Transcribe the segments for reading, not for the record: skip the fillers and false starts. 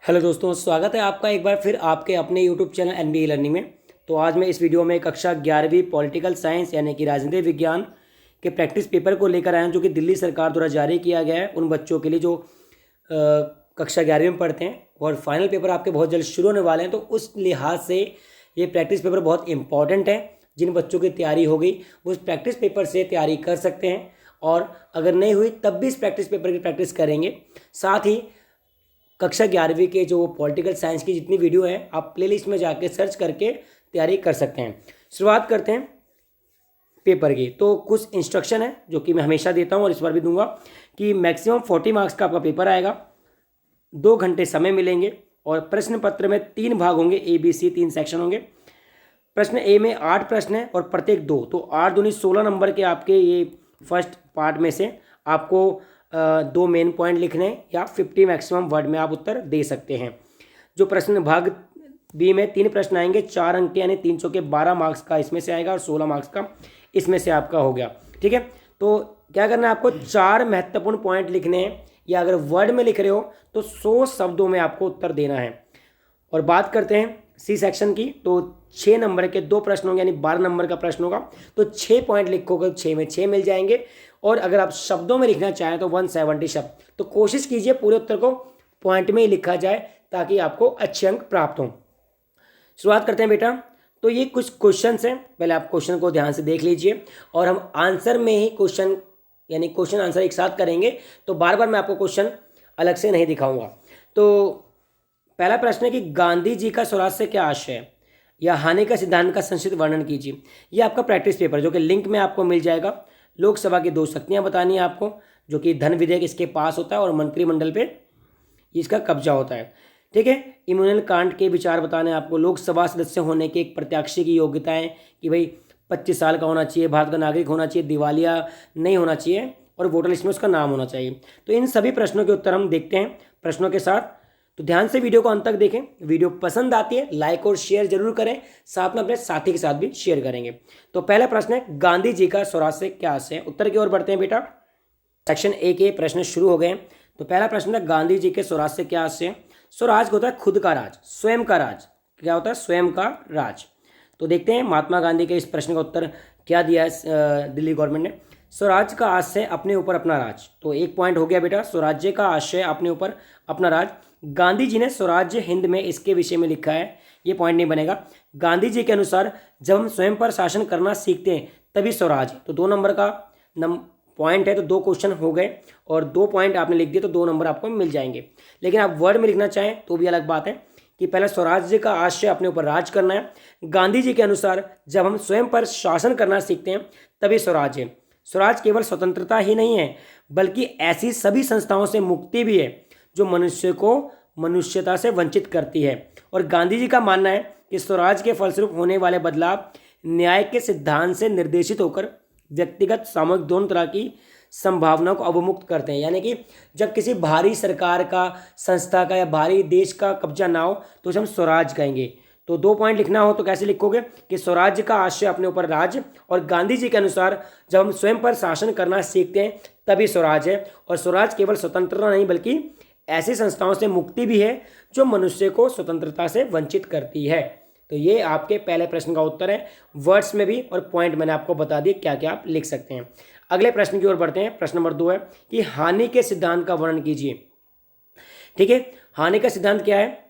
Hello दोस्तों, स्वागत है आपका एक बार फिर आपके अपने यूट्यूब चैनल एनबीए लर्निंग में। तो आज मैं इस वीडियो में कक्षा 11वीं पॉलिटिकल साइंस यानी कि राजनीतिक विज्ञान के प्रैक्टिस पेपर को लेकर आया हूं, जो कि दिल्ली सरकार द्वारा जारी किया गया है उन बच्चों के लिए जो कक्षा 11वीं में पढ़ते हैं। और फाइनल पेपर आपके बहुत जल्द शुरू होने वाले हैं, तो उस लिहाज से ये प्रैक्टिस पेपर बहुत इंपॉर्टेंट है। जिन बच्चों की तैयारी हो गई वो इस प्रैक्टिस पेपर से तैयारी कर सकते हैं, और अगर नहीं हुई तब भी इस प्रैक्टिस पेपर की प्रैक्टिस करेंगे। साथ ही कक्षा 11वीं के जो पॉलिटिकल साइंस की जितनी वीडियो हैं आप प्लेलिस्ट में जाके सर्च करके तैयारी कर सकते हैं। शुरुआत करते हैं पेपर की। तो कुछ इंस्ट्रक्शन है जो कि मैं हमेशा देता हूं और इस बार भी दूंगा कि मैक्सिमम 40 मार्क्स का आपका पेपर आएगा, 2 घंटे समय मिलेंगे, और प्रश्न पत्र में 3 भाग होंगे, ABC 3 सेक्शन होंगे। प्रश्न ए में 8 प्रश्न है और प्रत्येक 2, तो 8 दूनी 16 नंबर के आपके ये फर्स्ट पार्ट में से आपको 2 मेन पॉइंट लिखने हैं, या 50 मैक्सिमम वर्ड में आप उत्तर दे सकते हैं। जो प्रश्न भाग बी में 3 प्रश्न आएंगे, 4 अंक के यानी 3 चौके 12 मार्क्स का इसमें से आएगा, और 16 मार्क्स का इसमें से आपका हो गया। ठीक है, तो क्या करना है आपको, 4 महत्वपूर्ण पॉइंट लिखने हैं, या अगर वर्ड में लिख रहे हो तो 100 शब्दों में आपको उत्तर देना है। और बात करते हैं सी सेक्शन की, तो 6 नंबर के 2 प्रश्न होंगे, यानी 12 नंबर का प्रश्न होगा, तो 6 पॉइंट लिखोगे, 6 में 6 मिल जाएंगे। और अगर आप शब्दों में लिखना चाहें तो 170 शब्द। तो कोशिश कीजिए पूरे उत्तर को पॉइंट में ही लिखा जाए ताकि आपको अच्छे अंक प्राप्त हों। शुरुआत करते हैं बेटा। तो ये कुछ क्वेश्चन हैं, पहले आप क्वेश्चन को ध्यान से देख लीजिए, और हम आंसर में ही क्वेश्चन यानी क्वेश्चन आंसर एक साथ करेंगे, तो बार बार मैं आपको क्वेश्चन अलग से नहीं दिखाऊंगा। तो पहला प्रश्न है कि गांधी जी का स्वराज से क्या आशय है, या हानि का सिद्धांत का संक्षिप्त वर्णन कीजिए। ये आपका प्रैक्टिस पेपर जो कि लिंक में आपको मिल जाएगा। लोकसभा की 2 शक्तियां बतानी है आपको, जो कि धन विधेयक इसके पास होता है और मंत्रिमंडल पे इसका कब्जा होता है। ठीक है, इमैनुअल कांट के विचार बताने हैं आपको। लोकसभा सदस्य होने के एक प्रत्याशी की योग्यताएं कि भाई 25 साल का होना चाहिए, भारत का नागरिक होना चाहिए, दिवालिया नहीं होना चाहिए, और वोटर लिस्ट में उसका नाम होना चाहिए। तो इन सभी प्रश्नों के उत्तर हम देखते हैं प्रश्नों के साथ। तो ध्यान से वीडियो को अंत तक देखें। वीडियो पसंद आती है लाइक और शेयर जरूर करें, साथ में अपने साथी के साथ भी शेयर करेंगे। तो पहला प्रश्न है, गांधी जी का स्वराज से क्या आशय है। उत्तर की ओर बढ़ते हैं बेटा। सेक्शन ए के प्रश्न शुरू हो गए। तो पहला प्रश्न है, गांधी जी के स्वराज से क्या आशय है। स्वराज होता है खुद का राज, स्वयं का राज। क्या होता है, स्वयं का राज। तो देखते हैं महात्मा गांधी के इस प्रश्न का उत्तर क्या दिया है दिल्ली गवर्नमेंट ने। स्वराज का आशय अपने ऊपर अपना राज। तो 1 पॉइंट हो गया बेटा, स्वराज्य का आशय अपने ऊपर अपना राज। गांधी जी ने स्वराज्य हिंद में इसके विषय में लिखा है, ये पॉइंट नहीं बनेगा। गांधी जी के अनुसार जब हम स्वयं पर शासन करना सीखते हैं तभी स्वराज। तो 2 नंबर का पॉइंट है, तो 2 क्वेश्चन हो गए, और 2 पॉइंट आपने लिख दिए तो 2 नंबर आपको मिल जाएंगे। लेकिन आप वर्ड में लिखना चाहें तो भी अलग बात है कि पहला स्वराज्य का आशय अपने ऊपर राज करना है। गांधी जी के अनुसार जब हम स्वयं पर शासन करना सीखते हैं तभी स्वराज्य। स्वराज केवल स्वतंत्रता ही नहीं है, बल्कि ऐसी सभी संस्थाओं से मुक्ति भी है जो मनुष्य को मनुष्यता से वंचित करती है। और गांधी जी का मानना है कि स्वराज के फलस्वरूप होने वाले बदलाव न्याय के सिद्धांत से निर्देशित होकर व्यक्तिगत सामूहिक दोनों तरह की संभावनाओं को अवमुक्त करते हैं। यानी कि जब किसी भारी सरकार का, संस्था का या भारी देश का कब्जा ना हो तो उसे हम स्वराज कहेंगे। तो 2 पॉइंट लिखना हो तो कैसे लिखोगे कि स्वराज्य का आशय अपने ऊपर राज, और गांधी जी के अनुसार जब हम स्वयं पर शासन करना सीखते हैं तभी स्वराज है। और स्वराज केवल स्वतंत्रता नहीं बल्कि ऐसी संस्थाओं से मुक्ति भी है जो मनुष्य को स्वतंत्रता से वंचित करती है। तो ये आपके पहले प्रश्न का उत्तर है, वर्ड्स में भी, और पॉइंट मैंने आपको बता दिए क्या क्या आप लिख सकते हैं। अगले प्रश्न की ओर बढ़ते हैं। प्रश्न नंबर 2 है कि हानि के सिद्धांत का वर्णन कीजिए। ठीक है, हानि का सिद्धांत क्या है।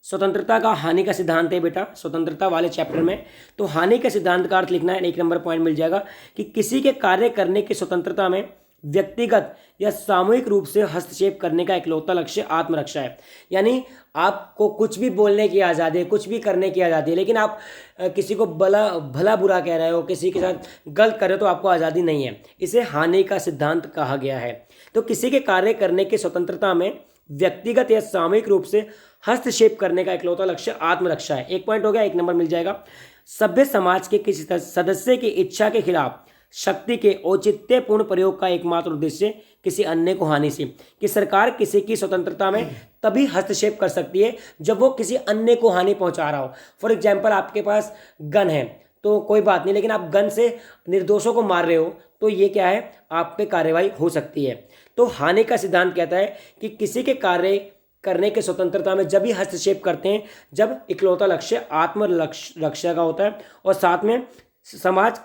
स्वतंत्रता का हानि का सिद्धांत है बेटा, स्वतंत्रता वाले चैप्टर में। तो हानि के सिद्धांत का अर्थ लिखना है, 1 नंबर पॉइंट मिल जाएगा कि किसी के कार्य करने की स्वतंत्रता में व्यक्तिगत या सामूहिक रूप से हस्तक्षेप करने का इकलौता लक्ष्य आत्मरक्षा है। यानी आपको कुछ भी बोलने की आज़ादी है, कुछ भी करने की आज़ादी है, लेकिन आप किसी को भला बुरा कह रहे हो, किसी के साथ गलत कर रहे हो तो आपको आज़ादी नहीं है। इसे हानि का सिद्धांत कहा गया है। तो किसी के कार्य करने की स्वतंत्रता में व्यक्तिगत या सामूहिक रूप से हस्तक्षेप करने का इकलौता लक्ष्य आत्मरक्षा है। 1 पॉइंट हो गया, 1 नंबर मिल जाएगा। सभ्य समाज के किसी सदस्य की इच्छा के खिलाफ शक्ति के औचित्यपूर्ण प्रयोग का एकमात्र उद्देश्य किसी अन्य को हानि से। कि सरकार किसी की स्वतंत्रता में तभी हस्तक्षेप कर सकती है जब वो किसी अन्य को हानि पहुंचा रहा हो। फॉर एग्जाम्पल, आपके पास गन है तो कोई बात नहीं, लेकिन आप गन से निर्दोषों को मार रहे हो तो ये क्या है, आप पे कार्रवाई हो सकती है। तो हानि का सिद्धांत कहता है कि किसी के कार्य करने के स्वतंत्रता में जब भी हस्तक्षेप करते हैं जब इकलौता लक्ष्य रक्षा का होता है, और साथ में समाज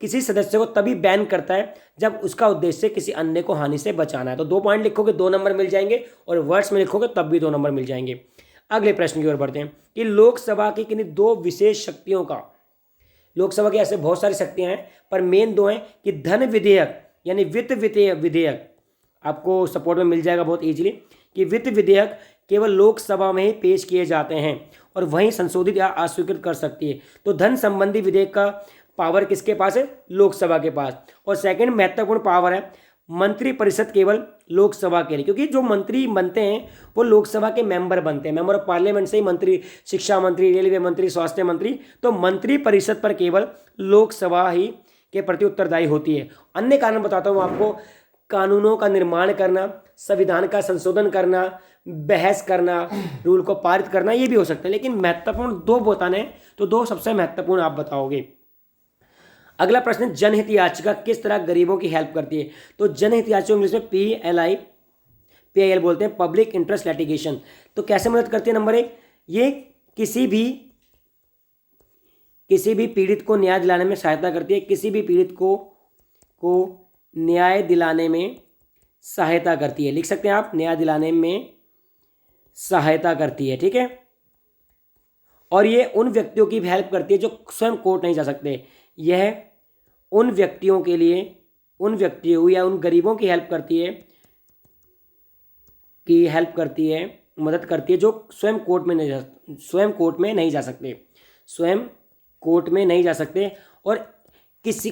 किसी सदस्य को तभी बैन करता है जब उसका उद्देश्य किसी अन्य को हानि से बचाना है। तो 2 पॉइंट लिखोगे 2 नंबर मिल जाएंगे, और वर्ड्स में लिखोगे तब भी 2 नंबर मिल जाएंगे। अगले प्रश्न की ओर बढ़ते हैं कि लोकसभा की किन्हीं 2 विशेष शक्तियों का, लोकसभा की ऐसे बहुत सारी शक्तियां हैं पर मेन 2 हैं कि धन विधेयक यानी वित्त विधेयक, आपको सपोर्ट में मिल जाएगा बहुत ईजिली, कि वित्त विधेयक केवल लोकसभा में ही पेश किए जाते हैं और वहीं संशोधित या अस्वीकृत कर सकती है। तो धन संबंधी विधेयक का पावर किसके पास है? लोकसभा के पास। और सेकंड महत्वपूर्ण पावर है मंत्रिपरिषद केवल लोकसभा के लिए, क्योंकि जो मंत्री बनते हैं वो लोकसभा के मेंबर बनते हैं, मेंबर ऑफ पार्लियामेंट से ही मंत्री, शिक्षा मंत्री, रेलवे मंत्री, स्वास्थ्य मंत्री, तो मंत्रिपरिषद पर केवल लोकसभा ही के प्रति उत्तरदायी होती है। अन्य कारण बताता हूँ आपको, कानूनों का निर्माण करना, संविधान का संशोधन करना, बहस करना, रूल को पारित करना, ये भी हो सकता है, लेकिन महत्वपूर्ण 2 बताने हैं तो 2 सबसे महत्वपूर्ण आप बताओगे। अगला प्रश्न, जनहित याचिका किस तरह गरीबों की हेल्प करती है? तो जनहित याचिका इंग्लिश में PIL बोलते हैं, पब्लिक इंटरेस्ट लिटिगेशन। तो कैसे मदद करती है? नंबर 1, ये किसी भी पीड़ित को न्याय दिलाने में सहायता करती है, किसी भी पीड़ित को न्याय दिलाने में सहायता करती है, लिख सकते हैं आप, न्याय दिलाने में सहायता करती है, ठीक है। और ये उन व्यक्तियों की भी हेल्प करती है जो स्वयं कोर्ट नहीं जा सकते, यह उन व्यक्तियों के लिए, उन व्यक्तियों या उन गरीबों की हेल्प करती है, मदद करती है जो स्वयं कोर्ट में नहीं जा सकते, और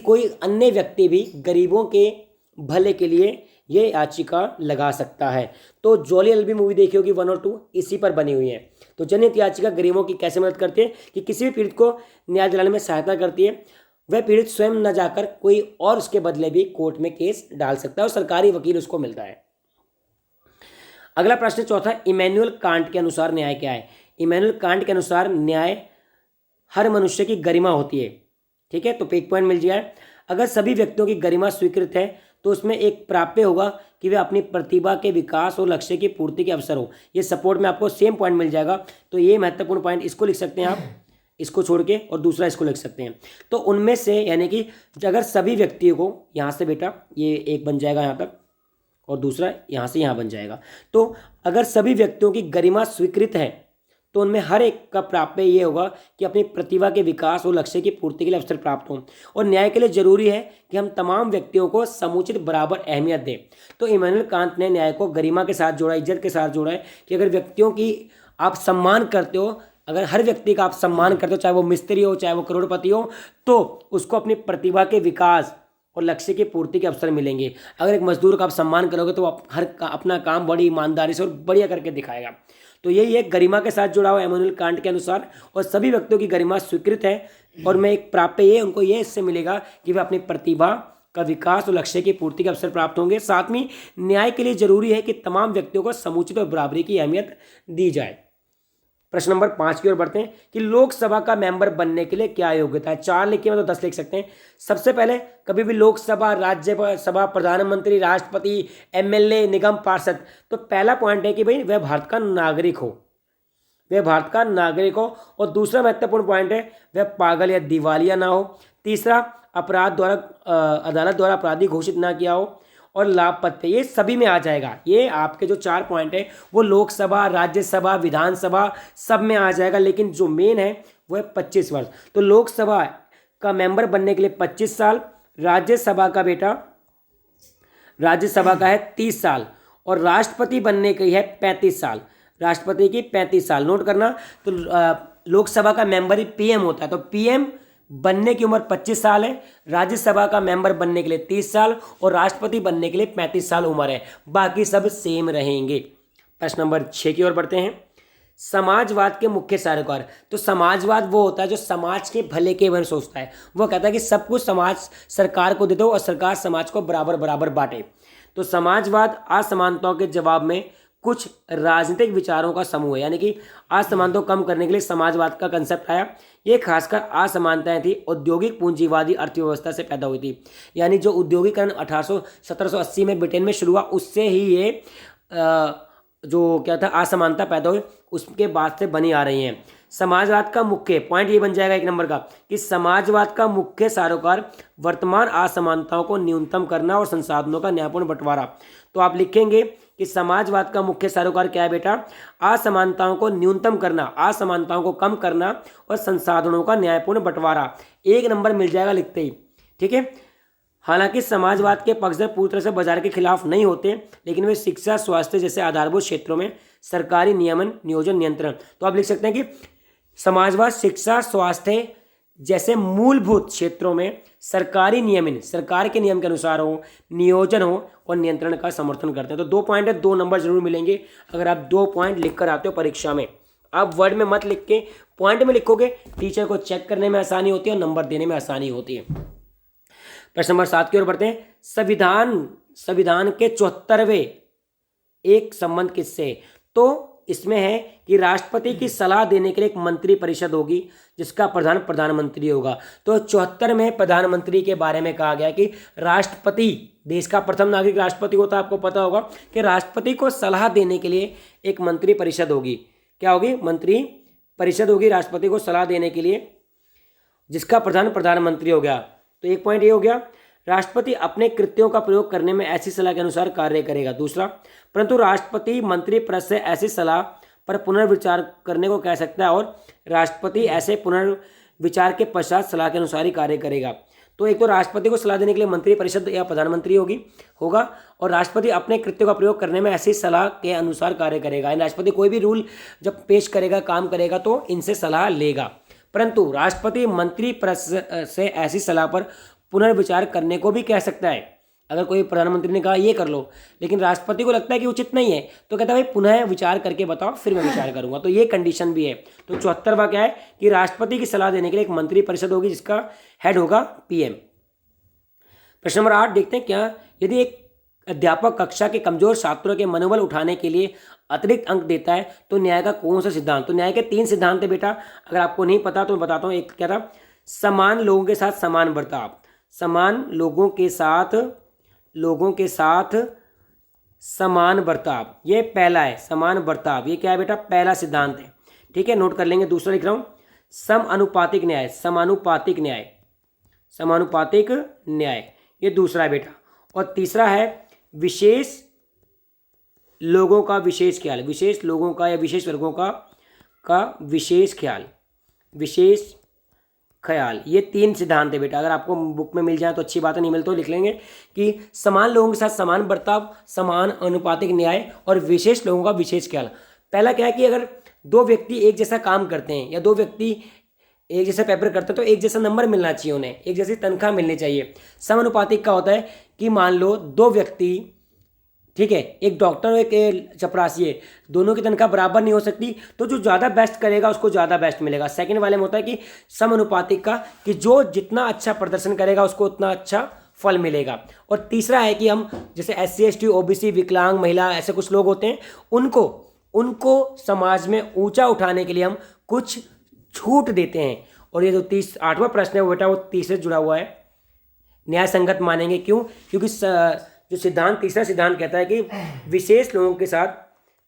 कोई अन्य व्यक्ति भी गरीबों के भले के लिए ये याचिका लगा सकता है। तो जॉली एलबी मूवी देखी होगी 1 और 2, इसी पर बनी हुई है। तो जनहित याचिका गरीबों की कैसे मदद करती है कि किसी भी पीड़ित को न्याय दिलाने में सहायता करती है, वह पीड़ित स्वयं न जाकर कोई और उसके बदले भी कोर्ट में केस डाल सकता है और सरकारी वकील उसको मिलता है। अगला प्रश्न चौथा, इमैनुअल कांट के अनुसार न्याय क्या है? इमैनुअल कांट के अनुसार न्याय हर मनुष्य की गरिमा होती है, ठीक है। तो 1 पॉइंट मिल जाए। अगर सभी व्यक्तियों की गरिमा स्वीकृत है तो उसमें एक प्राप्य होगा कि वे अपनी प्रतिभा के विकास और लक्ष्य की पूर्ति के अवसर हो। ये सपोर्ट में आपको सेम पॉइंट मिल जाएगा। तो ये महत्वपूर्ण पॉइंट, इसको लिख सकते हैं आप, इसको छोड़ के, और दूसरा इसको लिख सकते हैं। तो उनमें से यानी कि अगर सभी व्यक्तियों को, यहाँ से बेटा ये एक बन जाएगा यहाँ तक, और दूसरा यहाँ से यहाँ बन जाएगा। तो अगर सभी व्यक्तियों की गरिमा स्वीकृत है तो उनमें हर एक का प्राप्य ये होगा कि अपनी प्रतिभा के विकास और लक्ष्य की पूर्ति के लिए अवसर प्राप्त हो। और न्याय के लिए जरूरी है कि हम तमाम व्यक्तियों को समुचित बराबर अहमियत दें। तो इमैनुअल कांट ने न्याय को गरिमा के साथ जोड़ा, इज्जत के साथ जोड़ा है कि अगर व्यक्तियों की आप सम्मान करते हो, अगर हर व्यक्ति का आप सम्मान करते हो, चाहे वो मिस्त्री हो, चाहे वो करोड़पति हो, तो उसको अपनी प्रतिभा के विकास और लक्ष्य की पूर्ति के अवसर मिलेंगे। अगर एक मजदूर का आप सम्मान करोगे तो आप अपना काम बड़ी ईमानदारी से और बढ़िया करके दिखाएगा। तो यही है, गरिमा के साथ जुड़ा हुआ इमैनुअल कांट के अनुसार, और सभी व्यक्तियों की गरिमा स्वीकृत है, और मैं एक प्राप्य ये उनको ये इससे मिलेगा कि वे अपनी प्रतिभा का विकास और लक्ष्य की पूर्ति के अवसर प्राप्त होंगे। साथ में न्याय के लिए जरूरी है कि तमाम व्यक्तियों को समुचित और बराबरी की अहमियत दी जाए। प्रश्न नंबर 5 की ओर बढ़ते हैं कि लोकसभा का मेंबर बनने के लिए क्या योग्यता है? 4 लिखिए, मैं तो 10 लिख सकते हैं। सबसे पहले, कभी भी लोकसभा, राज्यसभा, प्रधानमंत्री, राष्ट्रपति, MLA, निगम पार्षद, तो पहला पॉइंट है कि भाई वह भारत का नागरिक हो, और दूसरा महत्वपूर्ण पॉइंट है वह पागल या दिवालिया ना हो। तीसरा, अदालत द्वारा अपराधी घोषित ना किया हो, और लाभपत्र, ये सभी में आ जाएगा। ये आपके जो 4 पॉइंट है वो लोकसभा, राज्यसभा, विधानसभा सब में आ जाएगा, लेकिन जो मेन है वो है 25 वर्ष। तो लोकसभा का मेंबर बनने के लिए 25 साल, राज्यसभा का है 30 साल, और राष्ट्रपति बनने की है 35 साल, राष्ट्रपति की 35 साल। नोट करना, तो लोकसभा का मेंबर ही PM होता है, तो PM बनने की उम्र 25 साल है, राज्यसभा का मेंबर बनने के लिए 30 साल, और राष्ट्रपति बनने के लिए 35 साल उम्र है। बाकी सब सेम रहेंगे। प्रश्न नंबर 6 की ओर बढ़ते हैं। समाजवाद के मुख्य सारोकार। तो समाजवाद वो होता है जो समाज के भले के बारे में सोचता है। वो कहता है कि सब कुछ समाज सरकार को दे दो और सरकार समाज को बराबर बराबर बांटे। तो समाजवाद असमानताओं के जवाब में कुछ राजनीतिक विचारों का समूह है, यानी कि असमानता को कम करने के लिए समाजवाद का कंसेप्ट आया। ये खासकर असमानताएं थी औद्योगिक पूंजीवादी अर्थव्यवस्था से पैदा हुई थी, यानी जो उद्योगीकरण 1780 में ब्रिटेन में शुरू हुआ, उससे ही ये जो क्या था असमानता पैदा हुई उसके बाद से बनी आ रही हैं। समाजवाद का मुख्य पॉइंट ये बन जाएगा 1 नंबर का कि समाजवाद का मुख्य सरोकार वर्तमान असमानताओं को न्यूनतम करना और संसाधनों का न्यायपूर्ण बंटवारा। तो आप लिखेंगे कि समाजवाद का मुख्य सरोकार क्या है बेटा? असमानताओं को न्यूनतम करना, असमानताओं को कम करना और संसाधनों का न्यायपूर्ण बंटवारा। 1 नंबर मिल जाएगा लिखते ही, ठीक है। हालांकि समाजवाद के पक्षधर पूरी तरह से बाजार के खिलाफ नहीं होते, लेकिन वे शिक्षा, स्वास्थ्य जैसे आधारभूत क्षेत्रों में सरकारी नियमन, नियोजन, नियंत्रण। तो आप लिख सकते हैं कि समाजवाद शिक्षा, स्वास्थ्य जैसे मूलभूत क्षेत्रों में सरकारी नियमन, सरकार के नियम के अनुसार हो, नियोजन हो और नियंत्रण का समर्थन करते हैं। तो 2 पॉइंट है, 2 नंबर जरूर मिलेंगे अगर आप 2 पॉइंट लिख कर आते हो परीक्षा में। आप वर्ड में मत लिख के पॉइंट में लिखोगे, टीचर को चेक करने में आसानी होती है और नंबर देने में आसानी होती है। प्रश्न नंबर 7 की ओर बढ़ते हैं। संविधान के 74वें एक संबंध किससे? तो इसमें है कि राष्ट्रपति की सलाह देने के लिए एक मंत्री परिषद होगी जिसका प्रधान प्रधानमंत्री होगा। तो 74 में प्रधानमंत्री के बारे में कहा गया कि राष्ट्रपति, देश का प्रथम नागरिक राष्ट्रपति होता है, आपको पता होगा कि राष्ट्रपति को सलाह देने के लिए एक मंत्री परिषद होगी। क्या होगी? मंत्री परिषद होगी राष्ट्रपति को सलाह देने के लिए, जिसका प्रधान प्रधानमंत्री हो गया। तो एक पॉइंट ये हो गया, राष्ट्रपति अपने कृत्यों का प्रयोग करने में ऐसी सलाह के अनुसार कार्य करेगा। दूसरा, परंतु राष्ट्रपति मंत्री परिषद से ऐसी सलाह पर पुनर्विचार करने को कह सकता है और राष्ट्रपति ऐसे पुनर्विचार के पश्चात सलाह के अनुसार ही कार्य करेगा। तो एक तो राष्ट्रपति को सलाह देने के लिए मंत्री परिषद या प्रधानमंत्री होगा और राष्ट्रपति अपने कृत्यों का प्रयोग करने में ऐसी सलाह के अनुसार कार्य करेगा। राष्ट्रपति कोई भी रूल जब पेश करेगा, काम करेगा तो इनसे सलाह लेगा। परंतु राष्ट्रपति मंत्री परिषद से ऐसी सलाह पर पुनर्विचार करने को भी कह सकता है। अगर कोई प्रधानमंत्री ने कहा ये कर लो, लेकिन राष्ट्रपति को लगता है कि उचित नहीं है, तो कहता है भाई पुनः विचार करके बताओ, फिर मैं विचार करूंगा। तो ये कंडीशन भी है। तो 74वां क्या है कि राष्ट्रपति की सलाह देने के लिए एक मंत्री परिषद होगी जिसका हेड होगा पीएम। प्रश्न नंबर 8 देखते हैं। क्या यदि एक अध्यापक कक्षा के कमजोर छात्रों के मनोबल उठाने के लिए अतिरिक्त अंक देता है तो न्याय का कौन सा सिद्धांत? तो न्याय के 3 सिद्धांत है बेटा, अगर आपको नहीं पता तो मैं बताता हूँ। एक क्या था? समान लोगों के साथ समान बर्ताव, समान लोगों के साथ समान बर्ताव, ये पहला है। समान बर्ताव ये क्या है बेटा? पहला सिद्धांत है, ठीक है, नोट कर लेंगे। दूसरा लिख रहा हूं, समानुपातिक न्याय, समानुपातिक न्याय ये दूसरा है बेटा। और तीसरा है विशेष लोगों का विशेष ख्याल, विशेष लोगों का या विशेष वर्गों का विशेष ख्याल। ये 3 सिद्धांत है बेटा। अगर आपको बुक में मिल जाए तो अच्छी बात है, नहीं मिलते तो लिख लेंगे कि समान लोगों के साथ समान बर्ताव, समान अनुपातिक न्याय और विशेष लोगों का विशेष ख्याल। पहला क्या है कि अगर 2 व्यक्ति एक जैसा काम करते हैं या 2 व्यक्ति एक जैसा पेपर करते हैं तो एक जैसा नंबर मिलना चाहिए, उन्हें एक जैसी तनख्वाह मिलनी चाहिए। समानुपातिक का होता है कि मान लो 2 व्यक्ति, ठीक है, एक डॉक्टर और एक चपरासी है, दोनों की तनख्वाह बराबर नहीं हो सकती, तो जो ज़्यादा बेस्ट करेगा उसको ज़्यादा बेस्ट मिलेगा। सेकंड वाले में होता है कि समानुपातिक का कि जो जितना अच्छा प्रदर्शन करेगा उसको उतना अच्छा फल मिलेगा। और तीसरा है कि हम जैसे SC ST OBC विकलांग महिला ऐसे कुछ लोग होते हैं, उनको समाज में ऊंचा उठाने के लिए हम कुछ छूट देते हैं। और ये जो 8वां प्रश्न है वो बेटा वो 30 से जुड़ा हुआ है। न्याय संगत मानेंगे क्यों? क्योंकि जो सिद्धांत, तीसरा सिद्धांत कहता है कि विशेष लोगों के साथ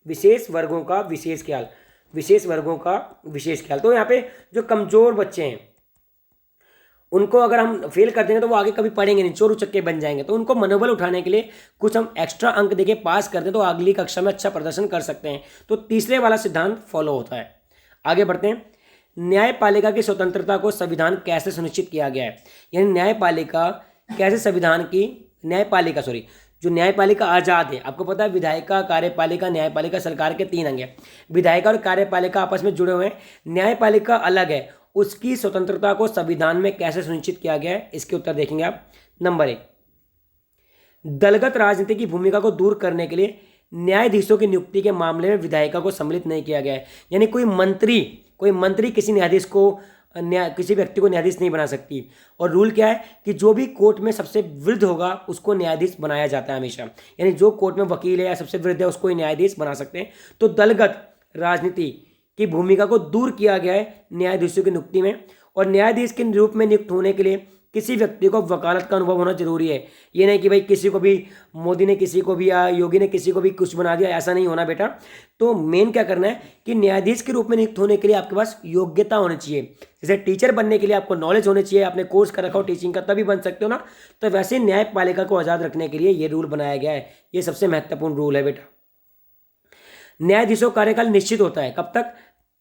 विशेष वर्गों का विशेष ख्याल, विशेष वर्गों का विशेष ख्याल। तो यहाँ पे जो कमजोर बच्चे हैं उनको अगर हम फेल कर देंगे तो वो आगे कभी पढ़ेंगे नहीं, चोर उचक्के बन जाएंगे। तो उनको मनोबल उठाने के लिए कुछ हम एक्स्ट्रा अंक देके पास कर दें तो अगली कक्षा में अच्छा प्रदर्शन कर सकते हैं। तो तीसरे वाला सिद्धांत फॉलो होता है। आगे बढ़ते हैं। न्यायपालिका की स्वतंत्रता को संविधान कैसे सुनिश्चित किया गया है? यानी न्यायपालिका कैसे संविधान की जो न्यायपालिका आज़ाद है। आपको पता है विधायिका, कार्यपालिका, न्यायपालिका सरकार के 3 अंग हैं। विधायिका और कार्यपालिका आपस में जुड़े हुए हैं, न्यायपालिका अलग है। उसकी स्वतंत्रता को संविधान में कैसे सुनिश्चित किया गया है? इसके उत्तर देखेंगे आप। नंबर 1, दलगत राजनीति की भूमिका को दूर करने के लिए न्यायाधीशों की नियुक्ति के मामले में विधायिका को सम्मिलित नहीं किया गया है। यानी कोई मंत्री किसी व्यक्ति को न्यायाधीश नहीं बना सकती। और रूल क्या है कि जो भी कोर्ट में सबसे वृद्ध होगा उसको न्यायाधीश बनाया जाता है हमेशा। यानी जो कोर्ट में वकील है या सबसे वृद्ध है उसको ही न्यायाधीश बना सकते हैं। तो दलगत राजनीति की भूमिका को दूर किया गया है न्यायाधीशों की नियुक्ति में। और न्यायाधीश के रूप में नियुक्त होने के लिए किसी व्यक्ति को वकालत का अनुभव होना जरूरी है। ये नहीं कि भाई किसी को भी मोदी ने किसी को भी या योगी ने किसी को भी कुछ बना दिया, ऐसा नहीं होना बेटा। तो मेन क्या करना है कि न्यायाधीश के रूप में नियुक्त होने के लिए आपके पास योग्यता होनी चाहिए। जैसे टीचर बनने के लिए आपको नॉलेज होनी चाहिए, आपने कोर्स कर रखा हो टीचिंग का तभी बन सकते हो ना। तो वैसे न्यायपालिका को आज़ाद रखने के लिए ये रूल बनाया गया है। ये सबसे महत्वपूर्ण रूल है बेटा। न्यायाधीशों का कार्यकाल निश्चित होता है कब तक?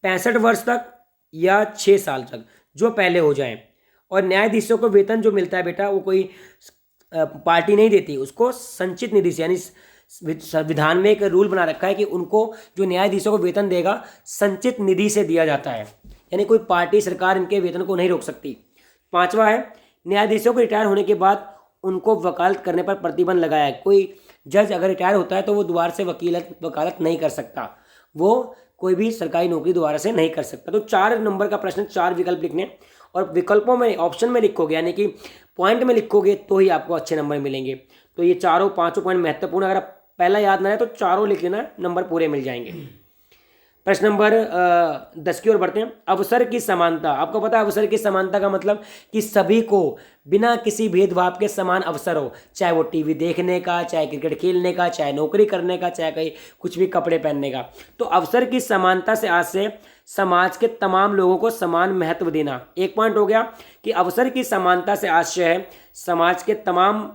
65 वर्ष तक या 6 साल तक, जो पहले हो जाए। और न्यायाधीशों को वेतन जो मिलता है बेटा वो कोई पार्टी नहीं देती, उसको संचित निधि से, यानी संविधान में एक रूल बना रखा है कि उनको जो न्यायाधीशों को वेतन देगा संचित निधि से दिया जाता है, यानी कोई पार्टी सरकार इनके वेतन को नहीं रोक सकती। 5वां है न्यायाधीशों को रिटायर होने के बाद उनको वकालत करने पर प्रतिबंध लगाया है। कोई जज अगर रिटायर होता है तो वो दोबारा से वकालत नहीं कर सकता, वो कोई भी सरकारी नौकरी दोबारा से नहीं कर सकता। तो 4 नंबर का प्रश्न, 4 विकल्प लिखने, और विकल्पों में ऑप्शन में लिखोगे यानी कि पॉइंट में लिखोगे तो ही आपको अच्छे नंबर मिलेंगे। तो ये चारों 5 पॉइंट महत्वपूर्ण, अगर पहला याद ना है तो चारों लिख लेना, नंबर पूरे मिल जाएंगे। प्रश्न नंबर 10 की ओर बढ़ते हैं। अवसर की समानता। आपको पता है अवसर की समानता का मतलब कि सभी को बिना किसी भेदभाव के समान अवसर हो, चाहे वो टीवी देखने का, चाहे क्रिकेट खेलने का, चाहे नौकरी करने का, चाहे कहीं कुछ भी कपड़े पहनने का। तो अवसर की समानता से आज से समाज के तमाम लोगों को समान महत्व देना। एक पॉइंट हो गया कि अवसर की समानता से आशय है समाज के तमाम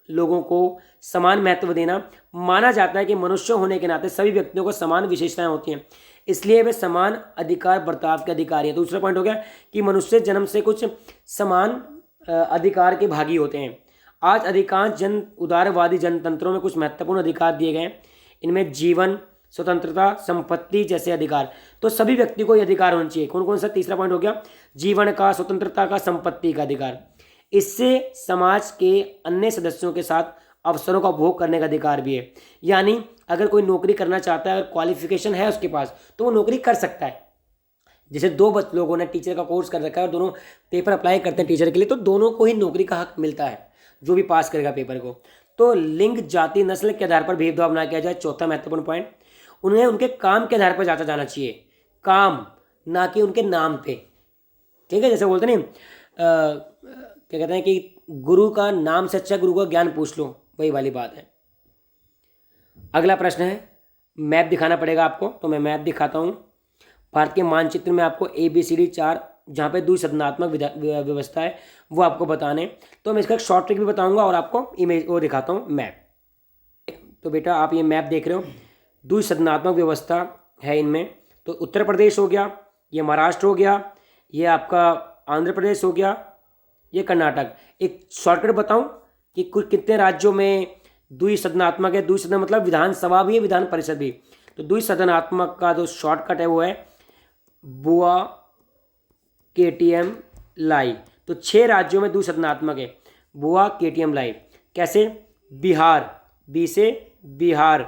लोगों को समान महत्व देना। माना जाता है कि मनुष्य होने के नाते सभी व्यक्तियों को समान विशेषताएं होती हैं, इसलिए वे समान अधिकार बर्ताव के अधिकारी हैं। दूसरा पॉइंट हो गया कि मनुष्य जन्म से कुछ समान अधिकार के भागी होते हैं। आज अधिकांश उदारवादी जनतंत्रों में कुछ महत्वपूर्ण अधिकार दिए गए हैं। इनमें जीवन, स्वतंत्रता, संपत्ति जैसे अधिकार। तो सभी व्यक्ति को ये अधिकार होने चाहिए। कौन कौन सा? तीसरा पॉइंट हो गया जीवन का, स्वतंत्रता का, संपत्ति का अधिकार। इससे समाज के अन्य सदस्यों के साथ अवसरों का उपभोग करने का अधिकार भी है। यानी अगर कोई नौकरी करना चाहता है, अगर क्वालिफिकेशन है उसके पास, तो वो नौकरी कर सकता है। जैसे 2 लोगों ने टीचर का कोर्स कर रखा है और दोनों पेपर अप्लाई करते हैं टीचर के लिए, तो दोनों को ही नौकरी का हक मिलता है, जो भी पास करेगा पेपर को। तो लिंग, जाति, नस्ल के आधार पर भेदभाव ना किया जाए। चौथा महत्वपूर्ण पॉइंट, उन्हें उनके काम के आधार पर जांचा जाना चाहिए, काम ना कि उनके नाम पे। ठीक है, जैसे बोलते नहीं क्या कहते हैं कि गुरु का नाम से अच्छा गुरु का ज्ञान पूछ लो, वही वाली बात है। अगला प्रश्न है, मैप दिखाना पड़ेगा आपको, तो मैं मैप दिखाता हूँ। भारत के मानचित्र में आपको ABCD 4 जहाँ पे द्विसदनात्मक व्यवस्था है वो आपको बताने। तो मैं इसका एक शॉर्ट ट्रिक भी बताऊंगा और आपको इमेज वो दिखाता हूँ मैप। तो बेटा आप ये मैप देख रहे हो, द्विसदनात्मक व्यवस्था है इनमें। तो उत्तर प्रदेश हो गया, ये महाराष्ट्र हो गया, ये आपका आंध्र प्रदेश हो गया, ये कर्नाटक। एक शॉर्टकट बताऊं कि कुल कितने राज्यों में द्विसदनात्मक है। द्विसदन मतलब विधानसभा भी है, विधान परिषद भी। तो द्विसदनात्मक का जो शॉर्टकट है वो है बुआ, KTM, लाई। तो 6 राज्यों में द्विसदनात्मक है, बुआ, KTM, लाई। कैसे? बिहार, बी से बिहार,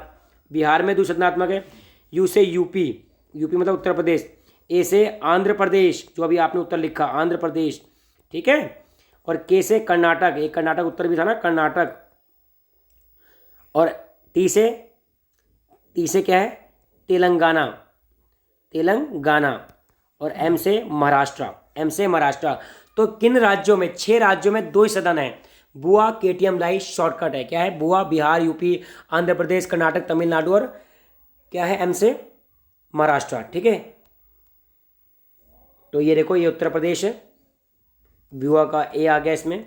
बिहार में द्विसदनात्मक है। यू से यूपी, यूपी मतलब उत्तर प्रदेश। ए से आंध्र प्रदेश, जो अभी आपने उत्तर लिखा आंध्र प्रदेश, ठीक है। और के से कर्नाटक, एक कर्नाटक उत्तर भी था ना, कर्नाटक। और टी से क्या है? तेलंगाना, तेलंगाना। और एम से महाराष्ट्र, एम से महाराष्ट्र। तो किन राज्यों में? 6 राज्यों में द्विसदन है। बुआ, KTM, लाई शॉर्टकट है। क्या है? बुआ, बिहार, यूपी, आंध्र प्रदेश, कर्नाटक, तमिलनाडु, और क्या है? एम से महाराष्ट्र। ठीक है, तो ये देखो, ये उत्तर प्रदेश है, बुआ का ए आ गया इसमें,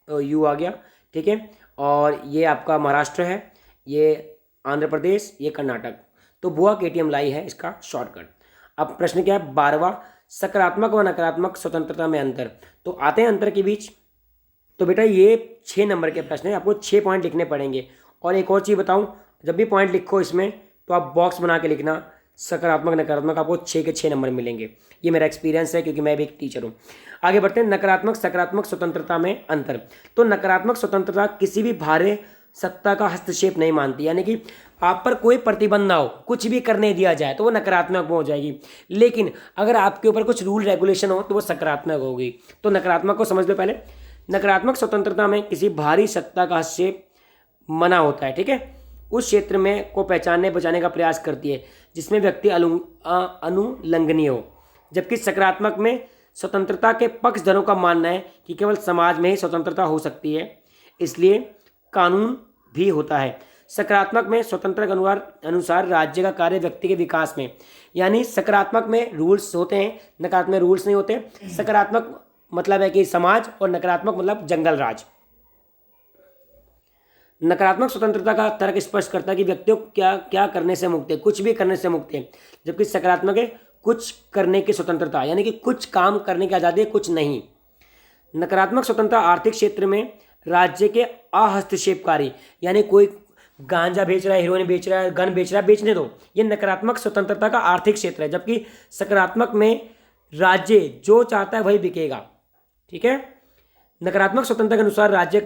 तो यू आ गया, ठीक है। और ये आपका महाराष्ट्र है, ये आंध्र प्रदेश, ये कर्नाटक। तो बुआ, KTM, लाई है इसका शॉर्टकट। अब प्रश्न क्या है? 12वां, सकारात्मक व नकारात्मक स्वतंत्रता में अंतर। तो आते हैं अंतर के बीच। तो बेटा ये 6 नंबर के प्रश्न है, आपको 6 पॉइंट लिखने पड़ेंगे। और एक और चीज़ बताऊं, जब भी पॉइंट लिखो इसमें तो आप बॉक्स बना के लिखना, सकारात्मक नकारात्मक, आपको 6 के 6 नंबर मिलेंगे। ये मेरा एक्सपीरियंस है क्योंकि मैं भी एक टीचर हूँ। आगे बढ़ते हैं, नकारात्मक सकारात्मक स्वतंत्रता में अंतर। तो नकारात्मक स्वतंत्रता किसी भी बाहरी सत्ता का हस्तक्षेप नहीं मानती, यानी कि आप पर कोई प्रतिबंध ना हो, कुछ भी करने दिया जाए तो वो नकारात्मक हो जाएगी। लेकिन अगर आपके ऊपर कुछ रूल रेगुलेशन हो तो वो सकारात्मक होगी। तो नकारात्मक को समझ लो पहले। नकारात्मक स्वतंत्रता में किसी बाहरी सत्ता का हस्तक्षेप मना होता है, ठीक है। उस क्षेत्र में को पहचानने बचाने का प्रयास करती है जिसमें व्यक्ति अनुलंघनीय हो। जबकि सकारात्मक में स्वतंत्रता के पक्षधरों का मानना है कि केवल समाज में ही स्वतंत्रता हो सकती है, इसलिए कानून भी होता है। सकारात्मक में स्वतंत्र के अनुसार राज्य का कार्य व्यक्ति के विकास में, यानी सकारात्मक में रूल्स होते हैं, नकारात्मक में रूल्स नहीं होते। सकारात्मक मतलब है कि समाज और नकारात्मक मतलब जंगल राज। नकारात्मक स्वतंत्रता का तर्क स्पष्ट करता है कि व्यक्तियों क्या क्या करने से मुक्त है, कुछ भी करने से मुक्त है, जबकि सकारात्मक है कुछ करने की स्वतंत्रता, यानी कि कुछ काम करने की आज़ादी है, कुछ नहीं। नकारात्मक स्वतंत्रता आर्थिक क्षेत्र में राज्य के अहस्तक्षेपकारी, यानी कोई गांजा बेच रहा है, हीरोइन बेच रहा है, गन बेच रहा है, बेचने दो, ये नकारात्मक स्वतंत्रता का आर्थिक क्षेत्र है। जबकि सकारात्मक में राज्य जो चाहता है वही बिकेगा। ठीक है। नकारात्मक स्वतंत्रता के अनुसार राज्य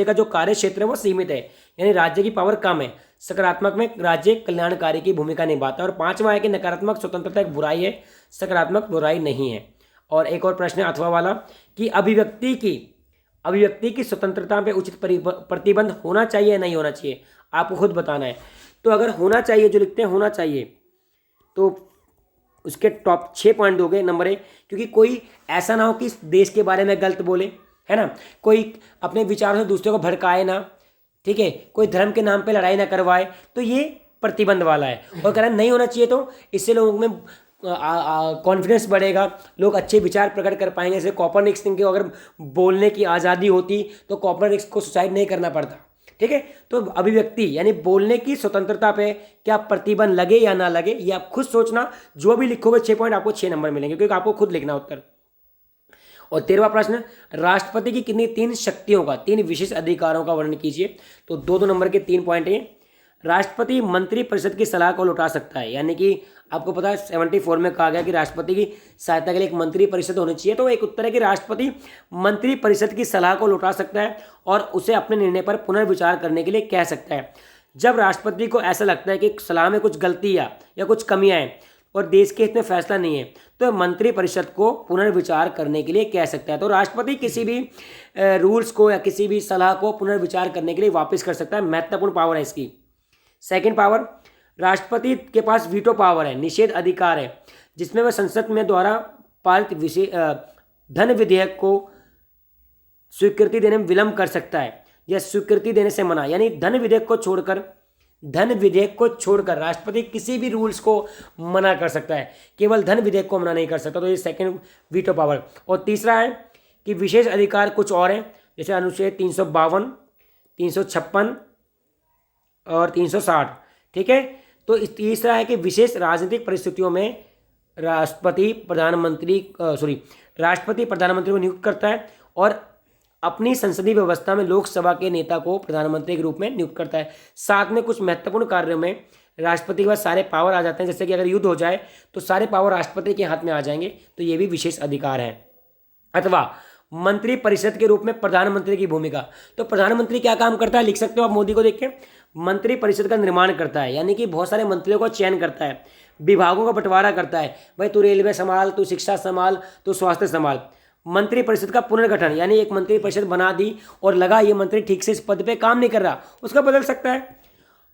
का जो कार्य क्षेत्र है वो सीमित है, यानी राज्य की पावर कम है। सकारात्मक में राज्य कल्याणकारी की भूमिका निभाता है। और पांचवा है कि नकारात्मक स्वतंत्रता एक बुराई है, सकारात्मक बुराई नहीं है। और एक और प्रश्न है अथवा वाला कि अभिव्यक्ति की स्वतंत्रता पे उचित प्रतिबंध होना चाहिए या नहीं होना चाहिए, आपको खुद बताना है। तो अगर होना चाहिए, जो लिखते हैं होना चाहिए, तो उसके टॉप 6 पॉइंट दोगे। नंबर 1, क्योंकि कोई ऐसा ना हो कि देश के बारे में गलत बोले, है ना, कोई अपने विचारों से दूसरे को भड़काए ना, ठीक है, कोई धर्म के नाम पे लड़ाई ना करवाए, तो ये प्रतिबंध वाला है। और कह रहा नहीं होना चाहिए, तो इससे लोगों में कॉन्फिडेंस बढ़ेगा, लोग अच्छे विचार प्रकट कर पाएंगे। जैसे कोपरनिकस को अगर बोलने की आज़ादी होती तो कोपरनिकस को सुसाइड नहीं करना पड़ता। ठीक है। तो अभिव्यक्ति यानी बोलने की स्वतंत्रता पे क्या प्रतिबंध लगे या ना लगे, ये आप खुद सोचना। जो भी लिखोगे 6 पॉइंट, आपको 6 नंबर मिलेंगे, क्योंकि आपको खुद लिखना उत्तर। और 13वां प्रश्न, राष्ट्रपति की कितनी 3 शक्तियों का, 3 विशेष अधिकारों का वर्णन कीजिए। तो 2-2 नंबर के 3 पॉइंट हैं। राष्ट्रपति मंत्री परिषद की सलाह को लौटा सकता है, यानी कि आपको पता है 74 में कहा गया कि राष्ट्रपति की सहायता के लिए एक मंत्री परिषद होनी चाहिए। तो एक उत्तर है कि राष्ट्रपति मंत्री परिषद की सलाह को लौटा सकता है और उसे अपने निर्णय पर पुनर्विचार करने के लिए कह सकता है। जब राष्ट्रपति को ऐसा लगता है कि सलाह में कुछ गलती या कुछ कमियां हैं और देश के हित में फैसला नहीं है, तो मंत्री परिषद को पुनर्विचार करने के लिए कह सकता है। तो राष्ट्रपति किसी भी रूल्स को या किसी भी सलाह को पुनर्विचार करने के लिए वापस कर सकता है। महत्वपूर्ण पावर है इसकी। सेकंड पावर, राष्ट्रपति के पास वीटो पावर है, निषेध अधिकार है, जिसमें वह संसद में द्वारा पारित धन विधेयक को स्वीकृति देने में विलंब कर सकता है या स्वीकृति देने से मना, यानी धन विधेयक को छोड़कर राष्ट्रपति किसी भी रूल्स को मना कर सकता है, केवल धन विधेयक को मना नहीं कर सकता। तो ये सेकंड वीटो पावर। और तीसरा है कि विशेष अधिकार कुछ और हैं, जैसे अनुच्छेद 352, 356 और 360। ठीक है। तो तीसरा है कि विशेष राजनीतिक परिस्थितियों में राष्ट्रपति प्रधानमंत्री को नियुक्त करता है और अपनी संसदीय व्यवस्था में लोकसभा के नेता को प्रधानमंत्री के रूप में नियुक्त करता है। साथ में कुछ महत्वपूर्ण कार्यों में राष्ट्रपति के पास सारे पावर आ जाते हैं, जैसे कि अगर युद्ध हो जाए तो सारे पावर राष्ट्रपति के हाथ में आ जाएंगे, तो ये भी विशेष अधिकार है। अथवा मंत्री परिषद के रूप में प्रधानमंत्री की भूमिका। तो प्रधानमंत्री क्या काम करता है, लिख सकते हो आप मोदी को देख के। मंत्री परिषद का निर्माण करता है, यानी कि बहुत सारे मंत्रियों का चयन करता है, विभागों का बंटवारा करता है, भाई तू रेलवे संभाल, तू शिक्षा संभाल, तू स्वास्थ्य संभाल। मंत्री परिषद का पुनर्गठन, यानी एक मंत्री परिषद बना दी और लगा ये मंत्री ठीक से इस पद पे काम नहीं कर रहा, उसका बदल सकता है।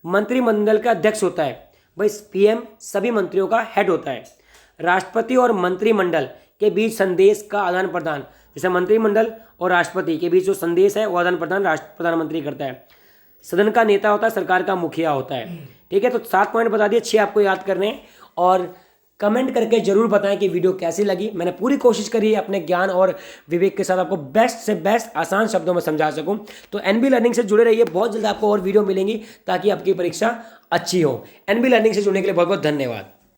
मंत्रिमंडल का अध्यक्ष होता है, भाई पीएम सभी मंत्रियों का हेड होता है। राष्ट्रपति और मंत्रिमंडल के बीच संदेश का आदान प्रदान, जैसे मंत्रिमंडल और राष्ट्रपति के बीच जो संदेश है वो आदान प्रदान प्रधानमंत्री करता है। सदन का नेता होता है, सरकार का मुखिया होता है। ठीक है। तो 7 पॉइंट बता दिए, 6 आपको याद करने हैं। और कमेंट करके जरूर बताएं कि वीडियो कैसी लगी। मैंने पूरी कोशिश करी है अपने ज्ञान और विवेक के साथ आपको बेस्ट से बेस्ट आसान शब्दों में समझा सकूं। तो एनबी लर्निंग से जुड़े रहिए, बहुत जल्द आपको और वीडियो मिलेंगी ताकि आपकी परीक्षा अच्छी हो। एनबी लर्निंग से जुड़ने के लिए बहुत बहुत धन्यवाद।